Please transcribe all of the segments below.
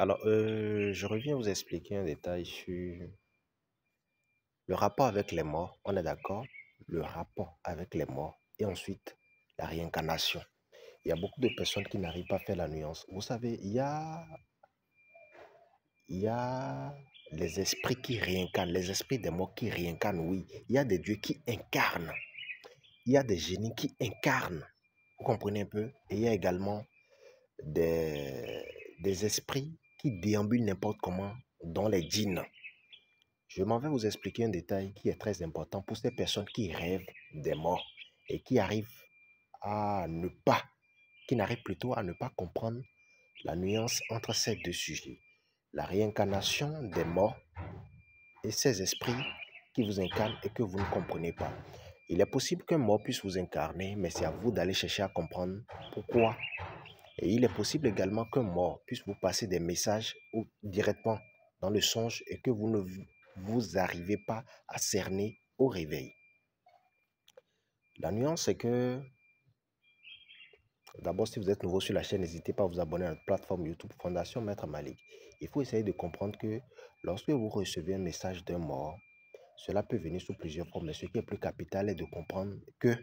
Alors, je reviens vous expliquer un détail sur le rapport avec les morts. On est d'accord? Le rapport avec les morts. Et ensuite, la réincarnation. Il y a beaucoup de personnes qui n'arrivent pas à faire la nuance. Vous savez, il y a les esprits qui réincarnent, les esprits des morts qui réincarnent, oui. Il y a des dieux qui incarnent. Il y a des génies qui incarnent. Vous comprenez un peu? Et il y a également des, des esprits qui déambulent n'importe comment, dont les djinns. Je m'en vais vous expliquer un détail qui est très important pour ces personnes qui rêvent des morts et qui arrivent à ne pas, qui n'arrivent plutôt à ne pas comprendre la nuance entre ces deux sujets. La réincarnation des morts et ces esprits qui vous incarnent et que vous ne comprenez pas. Il est possible qu'un mort puisse vous incarner, mais c'est à vous d'aller chercher à comprendre pourquoi. Et il est possible également qu'un mort puisse vous passer des messages ou directement dans le songe et que vous ne vous arrivez pas à cerner au réveil. La nuance, c'est que, d'abord, si vous êtes nouveau sur la chaîne, n'hésitez pas à vous abonner à notre plateforme YouTube Fondation Maître Malik. Il faut essayer de comprendre que lorsque vous recevez un message d'un mort, cela peut venir sous plusieurs formes, mais ce qui est plus capital est de comprendre que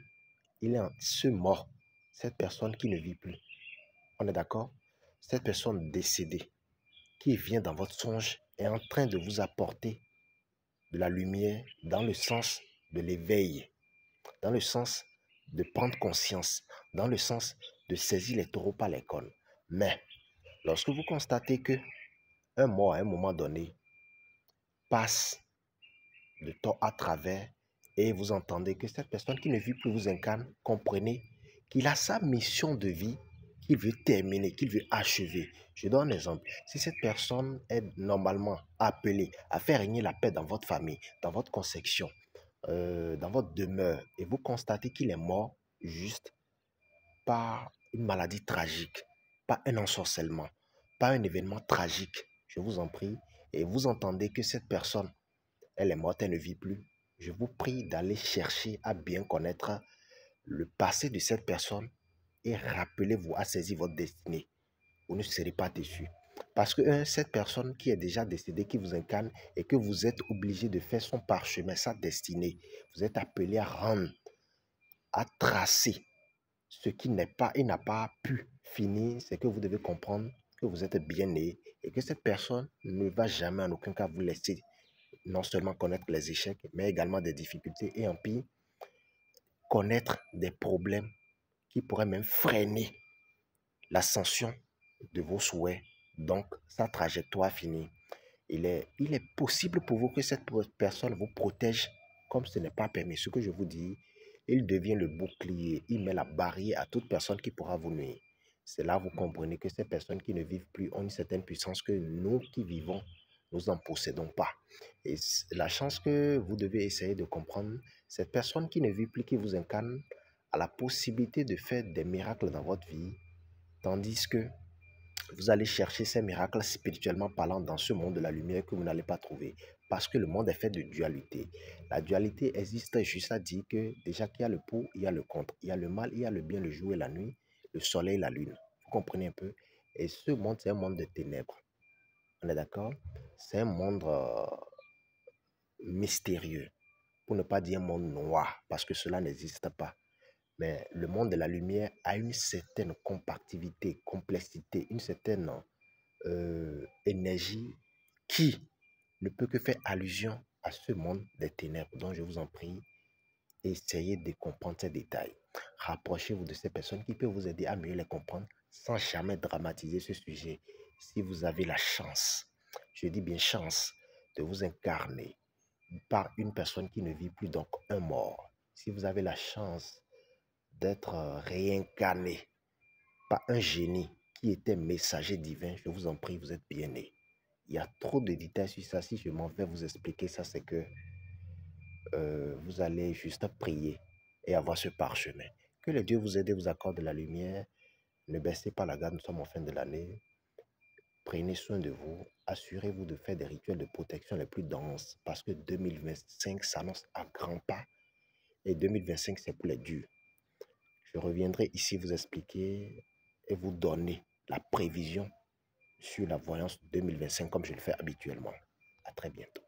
il est ce mort, cette personne qui ne vit plus. On est d'accord? Cette personne décédée qui vient dans votre songe est en train de vous apporter de la lumière dans le sens de l'éveil, dans le sens de prendre conscience, dans le sens de saisir les taureaux par les cornes. Mais lorsque vous constatez que un mort à un moment donné passe de temps à travers et vous entendez que cette personne qui ne vit plus vous incarne, comprenez qu'il a sa mission de vie qu'il veut terminer, qu'il veut achever. Je donne un exemple. Si cette personne est normalement appelée à faire régner la paix dans votre famille, dans votre conception, dans votre demeure, et vous constatez qu'il est mort juste par une maladie tragique, pas un ensorcellement, pas un événement tragique, je vous en prie, et vous entendez que cette personne, elle est morte, elle ne vit plus, je vous prie d'aller chercher à bien connaître le passé de cette personne et rappelez-vous à saisir votre destinée. Vous ne serez pas déçu. Parce que cette personne qui est déjà décédée, qui vous incarne et que vous êtes obligé de faire son parchemin, sa destinée, vous êtes appelé à rendre, à tracer ce qui n'est pas, il n'a pas pu finir, c'est que vous devez comprendre que vous êtes bien né et que cette personne ne va jamais en aucun cas vous laisser non seulement connaître les échecs, mais également des difficultés et en pire, connaître des problèmes qui pourraient même freiner l'ascension de vos souhaits, donc sa trajectoire finie. Il est possible pour vous que cette personne vous protège comme ce n'est pas permis. Ce que je vous dis, il devient le bouclier, il met la barrière à toute personne qui pourra vous nuire. C'est là que vous comprenez que ces personnes qui ne vivent plus ont une certaine puissance que nous qui vivons, nous n'en possédons pas. Et la chance que vous devez essayer de comprendre, cette personne qui ne vit plus, qui vous incarne, a la possibilité de faire des miracles dans votre vie, tandis que vous allez chercher ces miracles spirituellement parlant dans ce monde de la lumière que vous n'allez pas trouver. Parce que le monde est fait de dualité. La dualité existe juste à dire que déjà qu'il y a le pour, il y a le contre. Il y a le mal, il y a le bien, le jour et la nuit, le soleil et la lune. Vous comprenez un peu? Et ce monde, c'est un monde de ténèbres. On est d'accord? C'est un monde mystérieux. Pour ne pas dire un monde noir, parce que cela n'existe pas. Mais le monde de la lumière a une certaine compactivité, complexité, une certaine énergie qui ne peut que faire allusion à ce monde des ténèbres. Donc je vous en prie, essayez de comprendre ces détails. Rapprochez-vous de ces personnes qui peuvent vous aider à mieux les comprendre sans jamais dramatiser ce sujet. Si vous avez la chance, je dis bien chance, de vous incarner par une personne qui ne vit plus, donc un mort. Si vous avez la chance d'être réincarné par un génie qui était messager divin, je vous en prie, vous êtes bien né. Il y a trop de détails sur ça. Si je m'en vais vous expliquer ça, c'est que vous allez juste prier et avoir ce parchemin. Que le Dieu vous aide et vous accorde de la lumière. Ne baissez pas la garde, nous sommes en fin de l'année. Prenez soin de vous. Assurez-vous de faire des rituels de protection les plus denses parce que 2025 s'annonce à grands pas et 2025 c'est pour les durs. Je reviendrai ici vous expliquer et vous donner la prévision sur la voyance 2025 comme je le fais habituellement. À très bientôt.